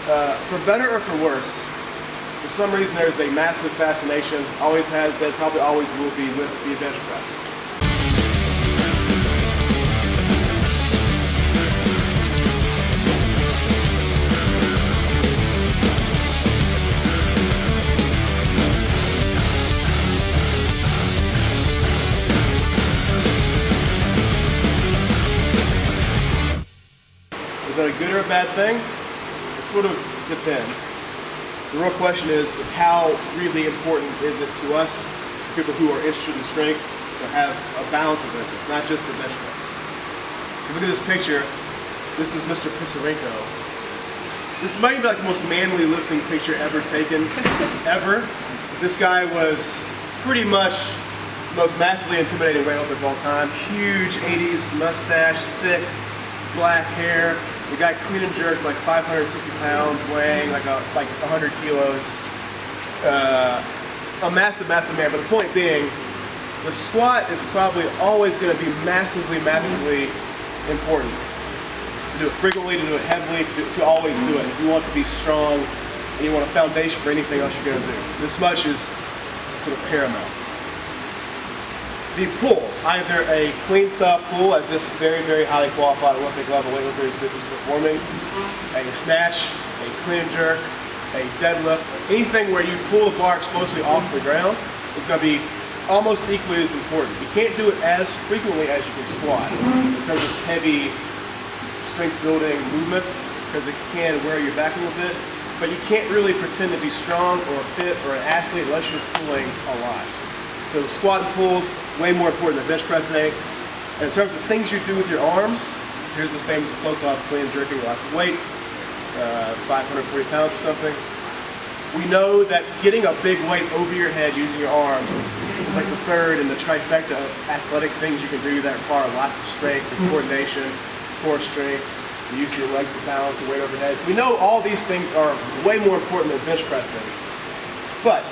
For better or for worse, for some reason there's a massive fascination, always has been, probably always will be, with the bench press. Is that a good or a bad thing? It sort of depends. The real question is, how really important is it to us, people who are interested in strength, to have a balance of interest, not just the bench press. So look at this picture. This is Mr. Pisarenko. This might be like the most manly lifting picture ever taken, ever. This guy was pretty much the most massively intimidating weightlifter of all time. Huge 80s mustache, thick black hair. The guy clean and jerked like 560 pounds, weighing like 100 kilos. A massive, massive man. But the point being, the squat is probably always going to be massively, massively important. To do it frequently, to do it heavily, to always do it. If you want to be strong and you want a foundation for anything else you're going to do, this much is sort of paramount. The pull, either a clean style pull, as this very, very highly qualified Olympic level weightlifter is performing, a snatch, a clean and jerk, a deadlift, anything where you pull the bar explosively off the ground is going to be almost equally as important. You can't do it as frequently as you can squat in terms of heavy strength building movements, because it can wear your back a little bit, but you can't really pretend to be strong or fit or an athlete unless you're pulling a lot. So squat and pulls, way more important than bench pressing. And in terms of things you do with your arms, here's the famous cloak off clean and jerking lots of weight, 540 pounds or something. We know that getting a big weight over your head using your arms is like the third in the trifecta of athletic things you can do that require lots of strength and coordination, core strength, the use of your legs to balance the weight overhead. So we know all these things are way more important than bench pressing. But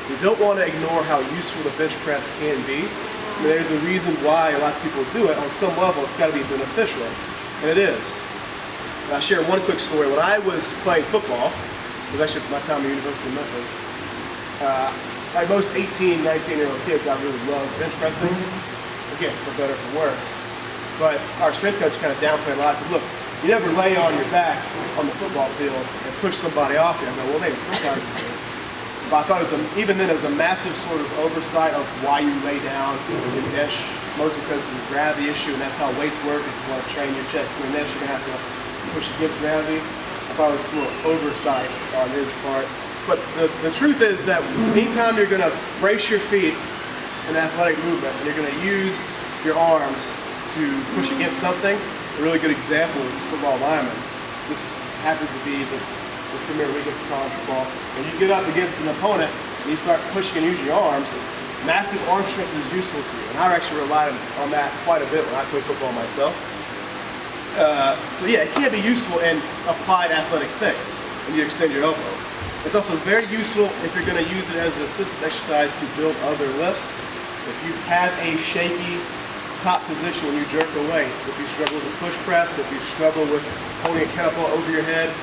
we don't want to ignore how useful the bench press can be. I mean, there's a reason why lots of people do it. On some level, it's got to be beneficial, and it is. And I'll share one quick story. When I was playing football, it was actually my time at the University of Memphis, like most 18, 19-year-old kids, I really loved bench pressing. Again, for better or for worse. But our strength coach kind of downplayed a lot. I said, look, you never lay on your back on the football field and push somebody off you. I go, well, maybe sometimes you do. But I thought it was even then it was a massive sort of oversight of why you lay down in bench, mostly because of the gravity issue, and that's how weights work. If you want to train your chest doing this, you're going to have to push against gravity. I thought it was a little oversight on his part. But the truth is that anytime you're going to brace your feet in athletic movement, and you're going to use your arms to push against something, a really good example is football linemen. This happens to be the premier weekend for college football. When you get up against an opponent and you start pushing and using your arms, massive arm strength is useful to you. And I actually relied on that quite a bit when I played football myself. So yeah, it can be useful in applied athletic things when you extend your elbow. It's also very useful if you're going to use it as an assistance exercise to build other lifts. If you have a shaky top position when you jerk away, if you struggle with a push press, if you struggle with holding a kettlebell over your head,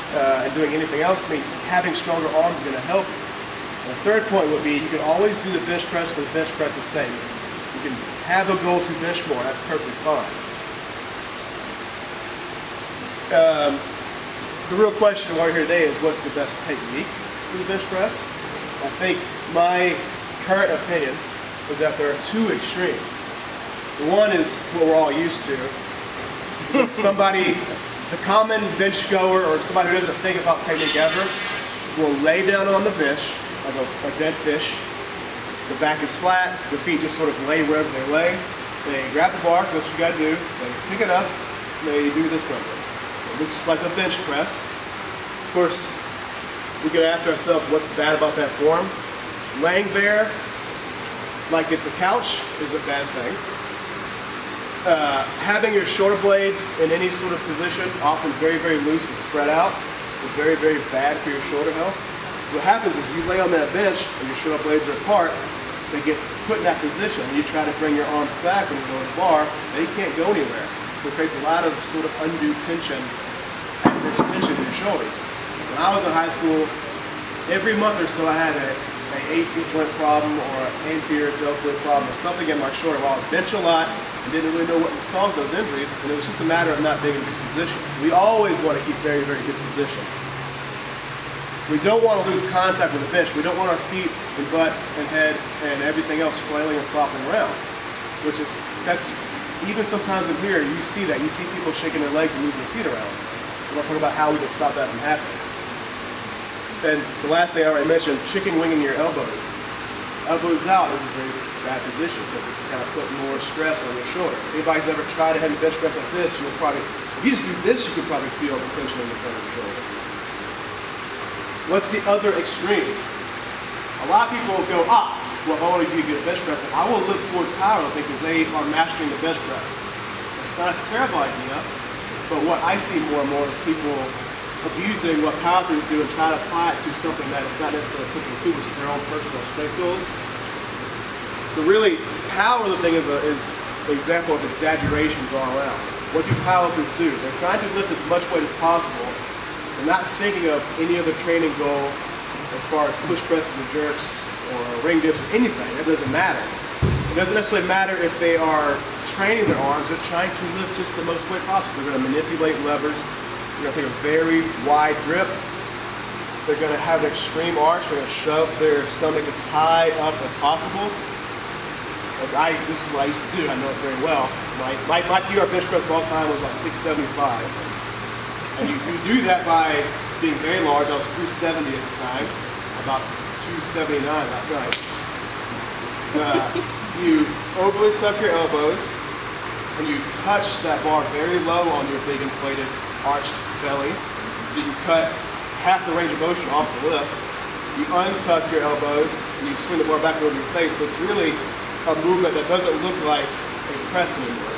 and doing anything else, I mean, having stronger arms is going to help. And the third point would be you can always do the bench press for the bench press's sake. You can have a goal to bench more, that's perfectly fine. The real question while we're here today is what's the best technique for the bench press? I think my current opinion is that there are two extremes. One is what we're all used to. The common bench goer or somebody who doesn't think about technique ever will lay down on the bench like a dead fish. The back is flat, the feet just sort of lay wherever they lay. They grab the bar, that's what you gotta do. They pick it up, and they do this number. It looks like a bench press. Of course, we could ask ourselves what's bad about that form. Laying there like it's a couch is a bad thing. Having your shoulder blades in any sort of position, often very, very loose and spread out, is very, very bad for your shoulder health. So what happens is you lay on that bench and your shoulder blades are apart, they get put in that position, and you try to bring your arms back when you go to the bar, they can't go anywhere. So it creates a lot of sort of undue tension, adverse tension in your shoulders. When I was in high school, every month or so I had an AC joint problem or an anterior deltoid problem or something in my shoulder. Well, I would bench a lot and didn't really know what was causing those injuries, and it was just a matter of not being in good position. So we always want to keep very, very good position. We don't want to lose contact with the bench. We don't want our feet and butt and head and everything else flailing and flopping around, that's even sometimes in here, you see that. You see people shaking their legs and moving their feet around. We want to talk about how we can stop that from happening. And the last thing I already mentioned, chicken winging your elbows. Elbows out is a very bad position because it can kind of put more stress on your shoulder. If anybody's ever tried a heavy bench press like this, you'll probably, if you just do this, you can probably feel the tension in the front of your shoulder. What's the other extreme? A lot of people will go, well, if I want to be good at bench pressing, I will look towards powerlifting because they are mastering the bench press. It's not a terrible idea, but what I see more and more is people abusing what powerlifters do and try to apply it to something that it's not necessarily cooking to, which is their own personal strength goals. So really, powerlifting is an example of exaggerations all around. What do powerlifters do? They're trying to lift as much weight as possible. They're not thinking of any other training goal as far as push presses or jerks or ring dips or anything. It doesn't matter. It doesn't necessarily matter if they are training their arms. They're trying to lift just the most weight possible. They're going to manipulate levers. They're going to take a very wide grip. They're going to have an extreme arch. They're going to shove their stomach as high up as possible. This is what I used to do. I know it very well. My PR bench press of all time was about 675. And you do that by being very large. I was 370 at the time, about 279 last night. You overly tuck your elbows, and you touch that bar very low on your big inflated arched belly, so you can cut half the range of motion off the lift. You untuck your elbows, and you swing the bar back over your face, so it's really a movement that doesn't look like a press anymore.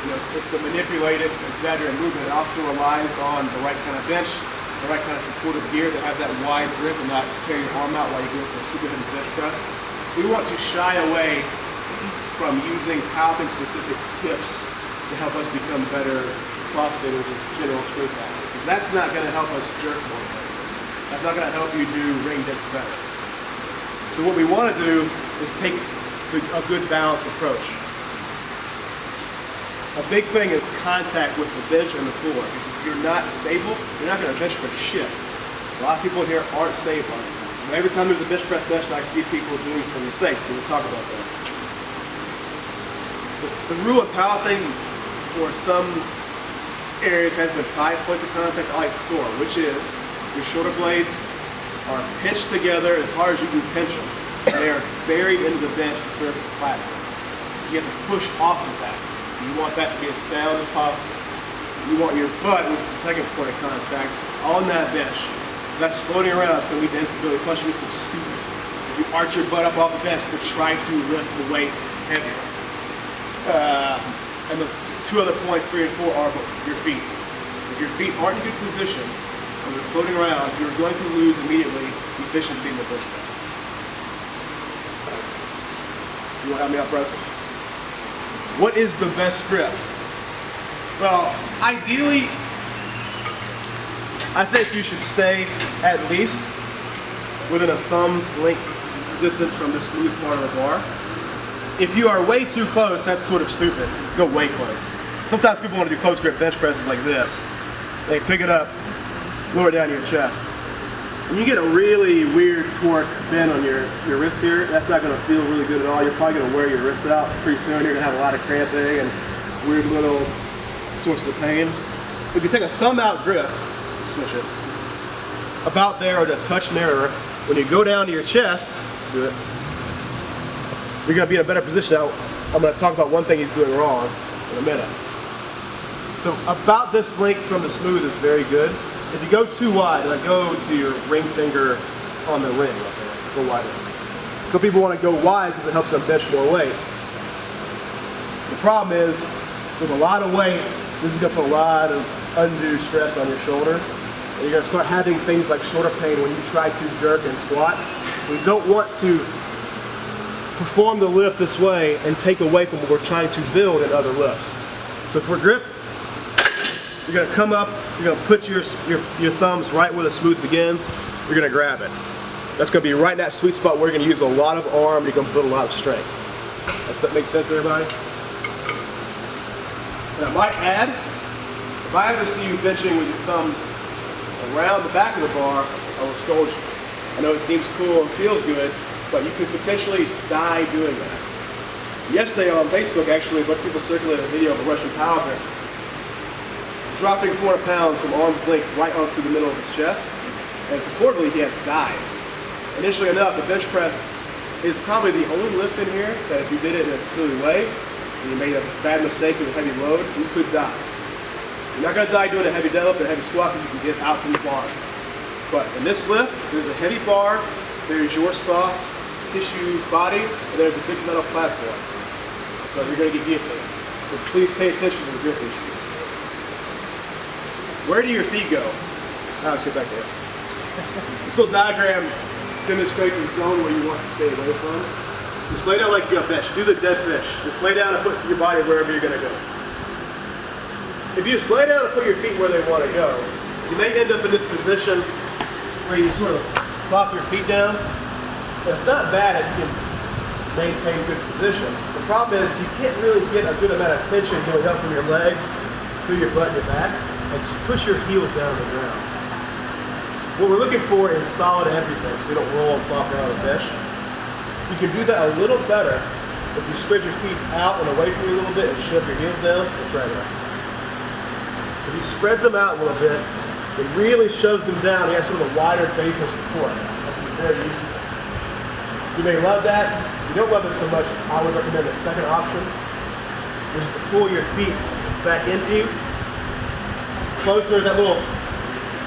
It's a manipulated, exaggerated movement. It also relies on the right kind of bench, the right kind of supportive gear to have that wide grip and not tear your arm out while you go for a super heavy bench press. So we want to shy away from using powerlifting specific tips to help us become better crossfitters or general strength athletes, because that's not going to help us jerk more places. That's not going to help you do ring dips better. So what we want to do is take a good balanced approach. A big thing is contact with the bench and the floor, because if you're not stable, you're not going to bench press shit. A lot of people here aren't stable. And every time there's a bench press session, I see people doing some mistakes, so we'll talk about that. The rule of powerlifting for some areas has been 5 points of contact. I like 4, which is your shoulder blades are pinched together as hard as you can pinch them. They are buried into the bench to serve as a platform. You have to push off of that. You want that to be as sound as possible. You want your butt, which is the second point of contact, on that bench. If that's floating around, it's going to lead to instability. Plus, you're just stupid. If you arch your butt up off the bench to try to lift the weight heavier. And the two other points, 3 and 4, are your feet. If your feet aren't in a good position and they're floating around, you're going to lose immediately efficiency in the bench press. You want to help me out, Bryce? What is the best grip? Well, ideally, I think you should stay at least within a thumb's length distance from the smooth part of the bar. If you are way too close, that's sort of stupid. Go way close. Sometimes people want to do close grip bench presses like this. They pick it up, lower it down to your chest. And you get a really weird torque bend on your wrist here. That's not going to feel really good at all. You're probably going to wear your wrists out pretty soon. You're going to have a lot of cramping and weird little sources of pain. If you take a thumb out grip, switch it, about there or a touch nearer, when you go down to your chest, do it, you're going to be in a better position. Now, I'm going to talk about one thing he's doing wrong in a minute. So about this length from the smooth is very good. If you go too wide, like go to your ring finger on the ring right there, go wider. Some people want to go wide because it helps them bench more weight. The problem is, with a lot of weight, this is going to put a lot of undue stress on your shoulders. And you're going to start having things like shoulder pain when you try to jerk and squat. So we don't want to perform the lift this way and take away from what we're trying to build in other lifts. So for grip, you're going to come up you're gonna put your thumbs right where the smooth begins. You're gonna grab it. That's gonna be right in that sweet spot where you're gonna use a lot of arm, you're gonna build a lot of strength. Does that make sense to everybody? And I might add, if I ever see you benching with your thumbs around the back of the bar, I will scold you. I know it seems cool and feels good, but you could potentially die doing that. Yesterday on Facebook, actually, a bunch of people circulated a video of a Russian powerlifter dropping 400 pounds from arm's length right onto the middle of his chest, and purportedly he has died. Initially enough, the bench press is probably the only lift in here that if you did it in a silly way, and you made a bad mistake with a heavy load, you could die. You're not going to die doing a heavy deadlift or a heavy squat because you can get out from the bar. But in this lift, there's a heavy bar, there's your soft tissue body, and there's a big metal platform. So you're going to get guillotined. So please pay attention to the grip issues. Where do your feet go? I'll sit back there. This little diagram demonstrates the zone where you want to stay away from. Just lay down like a fish. Do the dead fish. Just lay down and put your body wherever you're going to go. If you just lay down and put your feet where they want to go, you may end up in this position where you sort of plop your feet down. That's not bad if you can maintain good position. The problem is you can't really get a good amount of tension going up from your legs, through your butt and your back, and just push your heels down on the ground. What we're looking for is solid everything, so we don't roll and flop around the bench. You can do that a little better if you spread your feet out and away from you a little bit and shove your heels down. So try that. So if he spreads them out a little bit, it really shoves them down. He has sort of a wider base of support. That can be very useful. You may love that. If you don't love it so much, I would recommend the second option, which is to pull your feet back into you. Closer to that little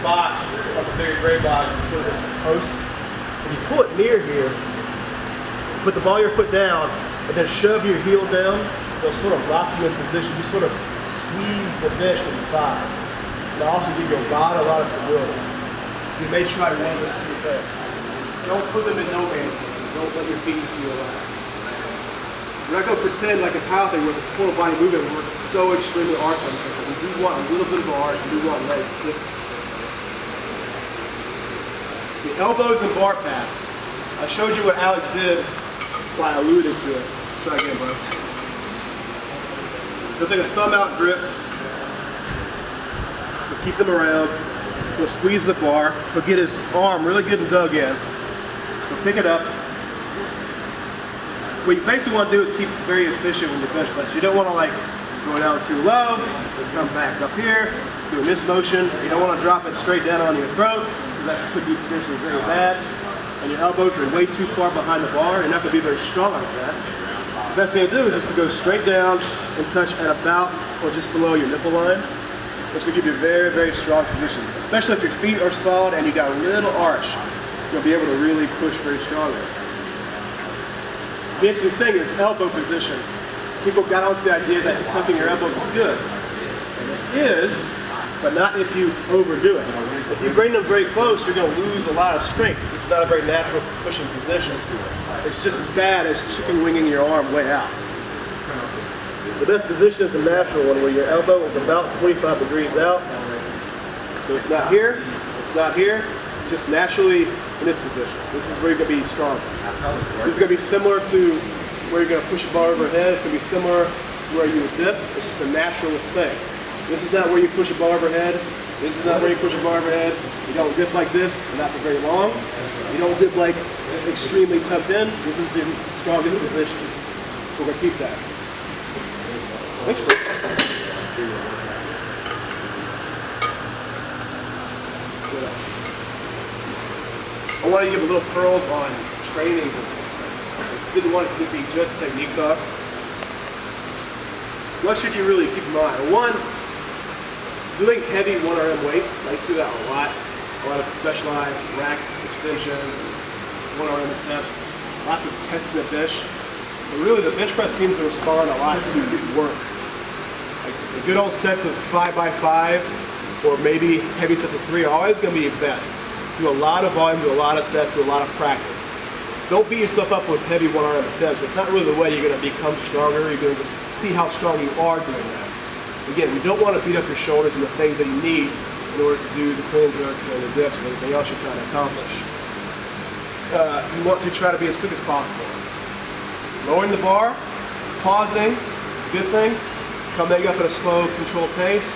box, like a big gray box, is sort of this post. If you pull it near here, put the ball of your foot down, and then shove your heel down, they'll sort of lock you in position. You sort of squeeze the bench with your thighs. It'll also give you a lot of stability. So you may try one of those two things. Don't put them in no man's land. Don't let your feet just be relaxed. We're not going to pretend like a power thing where it's a total body movement where it's so extremely arch on it. We do want a little bit of arch, we do want leg stiffness. The elbows and bar path. I showed you what Alex did while I alluded to it. Let's try again, bro. He'll take a thumb out grip. He'll keep them around. He'll squeeze the bar. He'll get his arm really good and dug in. He'll pick it up. What you basically want to do is keep very efficient with your bench press. You don't want to like go down too low, come back up here, doing this motion. You don't want to drop it straight down on your throat, because that could be potentially very bad. And your elbows are way too far behind the bar. You're not going to be very strong like that. The best thing to do is just to go straight down and touch at about or just below your nipple line. That's going to give you a very, very strong position. Especially if your feet are solid and you got a little arch, you'll be able to really push very strongly. The interesting thing is elbow position. People got onto the idea that tucking your elbows is good. And it is, but not if you overdo it. If you bring them very close, you're going to lose a lot of strength. This is not a very natural pushing position. It's just as bad as chicken winging your arm way out. The best position is a natural one where your elbow is about 45 degrees out. So it's not here, it's not here, it's just naturally in this position. This is where you're going to be strong. This is going to be similar to where you're going to push a bar overhead. It's going to be similar to where you would dip. It's just a natural thing. This is not where you push a bar overhead. This is not where you push a bar overhead. You don't dip like this, not for very long. You don't dip like extremely tucked in. This is the strongest position. So we're going to keep that. Thanks, bro. I want to give a little pearls on training. I didn't want it to be just technique talk. What should you really keep in mind? One, doing heavy 1RM weights. I used to do that a lot. A lot of specialized rack extension, 1RM attempts, lots of testing the bench. But really the bench press seems to respond a lot to work. Like the good old sets of 5x5 or maybe heavy sets of 3 are always going to be best. Do a lot of volume, do a lot of sets, do a lot of practice. Don't beat yourself up with heavy 1RM attempts. That's not really the way you're going to become stronger. You're going to see how strong you are doing that. Again, we don't want to beat up your shoulders and the things that you need in order to do the clean jerks and the dips and everything else you're trying to accomplish. You want to try to be as quick as possible. Lowering the bar, pausing, is a good thing. Coming up at a slow, controlled pace.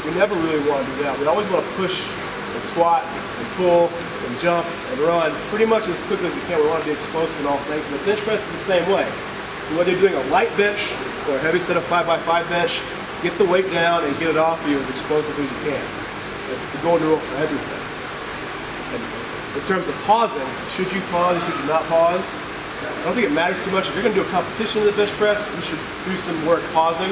We never really want to do that. We always want to push and squat and pull and jump and run pretty much as quickly as we can. We want to be explosive in all things. And the bench press is the same way. So whether you're doing a light bench or a heavy set of 5x5 bench, get the weight down and get it off you as explosively as you can. That's the golden rule for everything. And in terms of pausing, should you pause, should you not pause? I don't think it matters too much. If you're going to do a competition in the bench press, you should do some work pausing.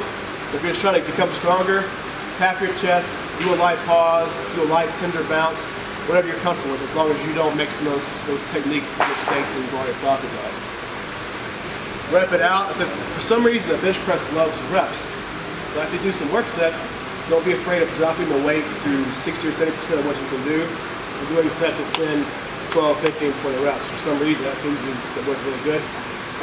If you're just trying to become stronger, tap your chest, do a light pause, do a light tender bounce, whatever you're comfortable with, as long as you don't make some of those technique mistakes that we've already talked about. Rep it out. I said, for some reason, the bench press loves reps. So after you do some work sets, don't be afraid of dropping the weight to 60 or 70% of what you can do. We're doing sets of 10, 12, 15, 20 reps. For some reason, that seems to work really good.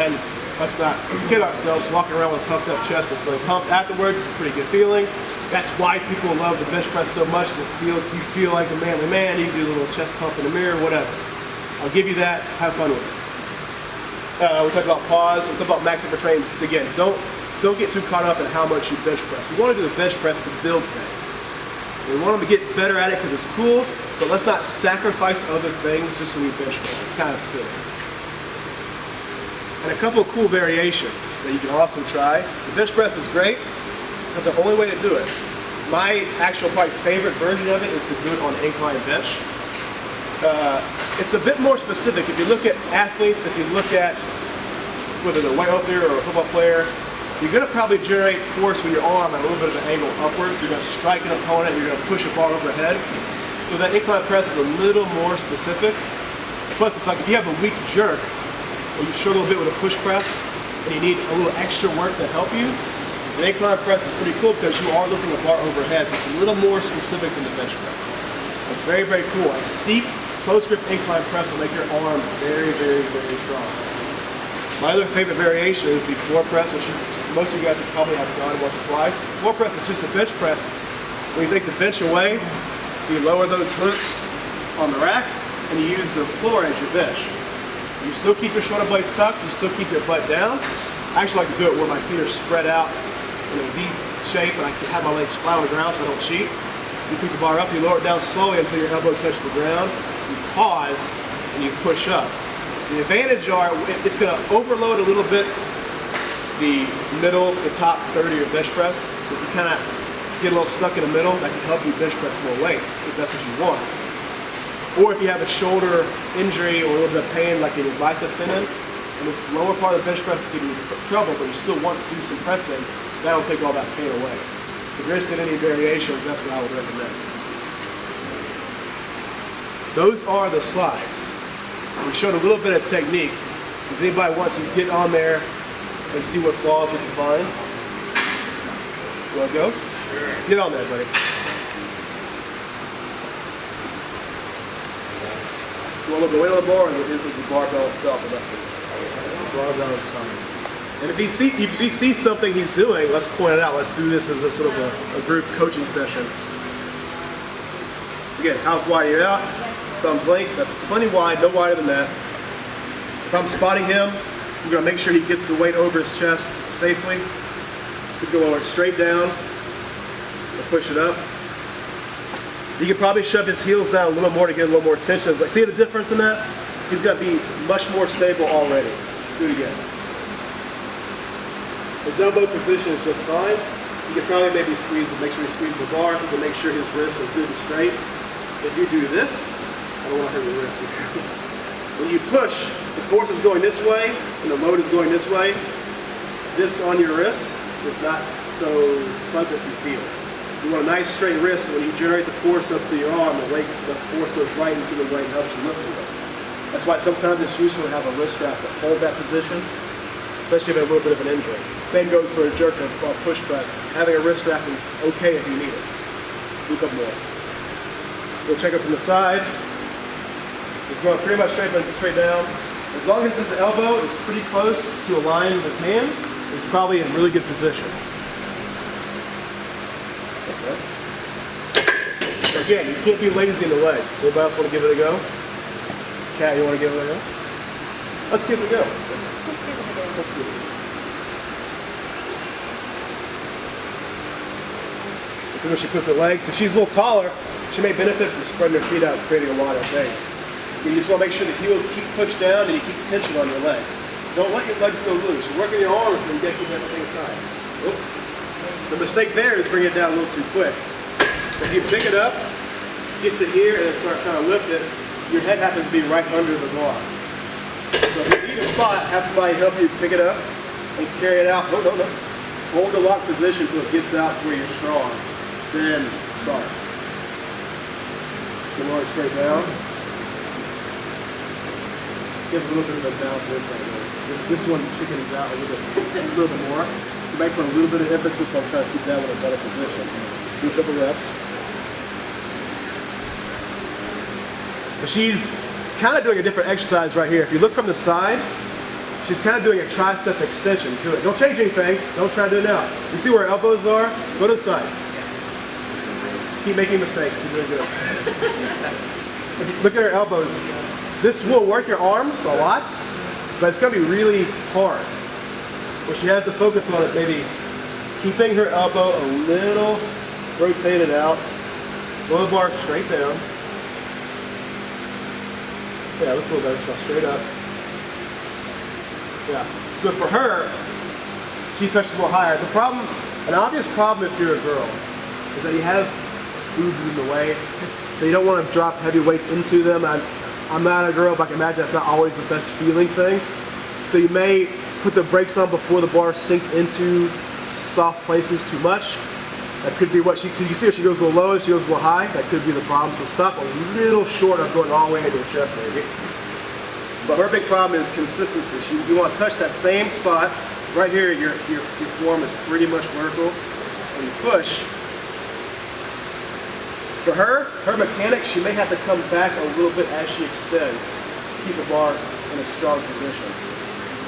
And let's not kid ourselves. Walking around with a pumped up chest and feeling pumped afterwards is a pretty good feeling. That's why people love the bench press so much. You feel like a manly man. You can do a little chest pump in the mirror, whatever. I'll give you that. Have fun with it. We talked about pause. We talked about max upper training. Again, don't get too caught up in how much you bench press. We want to do the bench press to build things. We want them to get better at it because it's cool, but let's not sacrifice other things just so we bench press. It's kind of silly. And a couple of cool variations that you can also try. The bench press is great, but the only way to do it. My actual probably favorite version of it is to do it on an incline bench. It's a bit more specific. If you look at athletes, if you look at whether they're a weightlifter or a football player, you're going to probably generate force with your arm at a little bit of an angle upwards. You're going to strike an opponent, you're going to push a bar overhead. So that incline press is a little more specific. Plus, it's like if you have a weak jerk, or you struggle a bit with a push press, and you need a little extra work to help you, the incline press is pretty cool because you are lifting a bar overhead, so it's a little more specific than the bench press. It's very, very cool. A steep, close grip incline press will make your arms very, very, very strong. My other favorite variation is the floor press, which most of you guys have probably have done once or twice. Floor press is just a bench press. When you take the bench away, you lower those hooks on the rack, and you use the floor as your bench. You still keep your shoulder blades tucked, you still keep your butt down. I actually like to do it where my feet are spread out in a V shape, and I can have my legs flat on the ground so I don't cheat. You pick the bar up, you lower it down slowly until your elbow touches the ground. You pause, and you push up. The advantage are, it's going to overload a little bit the middle to top third of your bench press. So if you kind of get a little stuck in the middle, that can help you bench press more weight, if that's what you want. Or if you have a shoulder injury or a little bit of pain, like in your bicep tendon, and this lower part of the bench press is giving you trouble, but you still want to do some pressing, that'll take all that pain away. So if you're interested in any variations, that's what I would recommend. Those are the slides. We showed a little bit of technique. Does anybody want to get on there and see what flaws we can find? You want to go? Sure. Get on there, buddy. You want to look away on the bar, or is the barbell itself enough? Barbell is fine. And if you see something he's doing, let's point it out. Let's do this as a sort of a group coaching session. Again, how wide are you out? Thumbs length, that's plenty wide, no wider than that. If I'm spotting him, I'm going to make sure he gets the weight over his chest safely. He's going to lower it straight down and push it up. You can probably shove his heels down a little more to get a little more tension. Like, see the difference in that? He's going to be much more stable already. Do it again. His elbow position is just fine. You can probably maybe squeeze it, make sure he squeezes the bar. You can make sure his wrists are good and straight. If you do this, I don't want to hurt your wrist. When you push, the force is going this way and the load is going this way. This on your wrist is not so pleasant to feel. You want a nice straight wrist, so when you generate the force up to your arm, the force goes right into the weight and helps you lift it. That's why sometimes it's useful to have a wrist strap to hold that position, especially if you have a little bit of an injury. Same goes for a jerk or push press. Having a wrist strap is okay if you need it. Do a couple more. We'll check it from the side. It's going pretty much straight down. As long as his elbow is pretty close to a line with his hands, he's probably in really good position. That's right. Again, you can't be lazy in the legs. Anybody else want to give it a go? Kat, you want to give it a go? Let's give it a go. Let's give it a go. So when she puts her legs, so she's a little taller, she may benefit from spreading her feet out and creating a wider base. You just want to make sure the heels keep pushed down and you keep tension on your legs. Don't let your legs go loose. You're working your arms, but you got to keep everything tight. Oh. The mistake there is bring it down a little too quick. If you pick it up, get to here, and then start trying to lift it, your head happens to be right under the bar. So if you need a spot, have somebody help you pick it up and carry it out. No. Hold the lock position until it gets out to where you're strong. Then start. Come on, straight down. Give a little bit of a bounce this side. This one chickens out a little bit more. To make for a little bit of emphasis, I'll try to keep that one in a better position. Do a couple reps. But she's kind of doing a different exercise right here. If you look from the side, she's kind of doing a tricep extension to it. Don't change anything. Don't try to do it now. You see where her elbows are? Go to the side. Keep making mistakes. You're doing good. Look at her elbows. This will work your arms a lot, but it's going to be really hard. What she has to focus on is maybe keeping her elbow a little rotated out. Slow the bar straight down. Yeah, it looks a little better. So straight up. Yeah. So for her, she touches a little higher. The problem, an obvious problem if you're a girl, is that you have boobs in the way. So you don't want to drop heavy weights into them. I'm not a girl, but I can imagine that's not always the best feeling thing. So you may put the brakes on before the bar sinks into soft places too much. That could be what you see her, she goes a little low, she goes a little high. That could be the problem. So stop a little short of going all the way into her chest, maybe. But her big problem is consistency. You want to touch that same spot. Right here, your form is pretty much vertical. When you push, for her mechanics, she may have to come back a little bit as she extends to keep the bar in a strong position.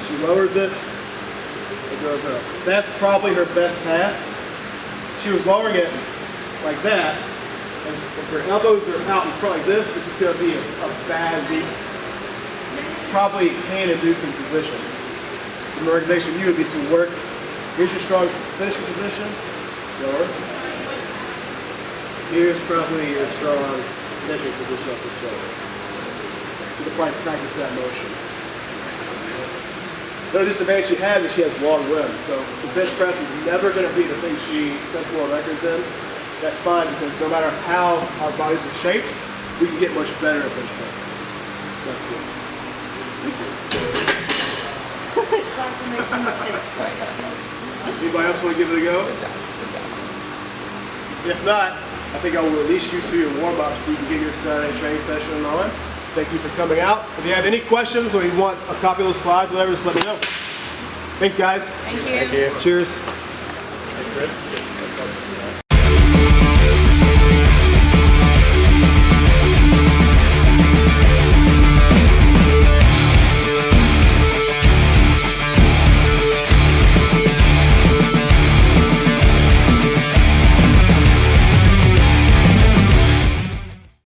She lowers it, it goes up. That's probably her best path. She was lowering it like that, and if her elbows are out in front like this is going to be a bad, weak, probably pain-inducing position. So the recommendation for you would be to work, here's your strong finishing position, lower. Here's probably your strong finishing position off the chest. You can probably practice that motion. The disadvantage she has is she has long limbs, so the bench press is never going to be the thing she sets world records in. That's fine because no matter how our bodies are shaped, we can get much better at bench pressing. That's good. Dr. makes some mistakes. Anybody else want to give it a go? If not, I think I will release you to your warm-up so you can get your Saturday training session on. Thank you for coming out. If you have any questions or you want a copy of those slides, whatever, just let me know. Thanks, guys. Thank you. Thank you. Cheers. Thanks, Chris.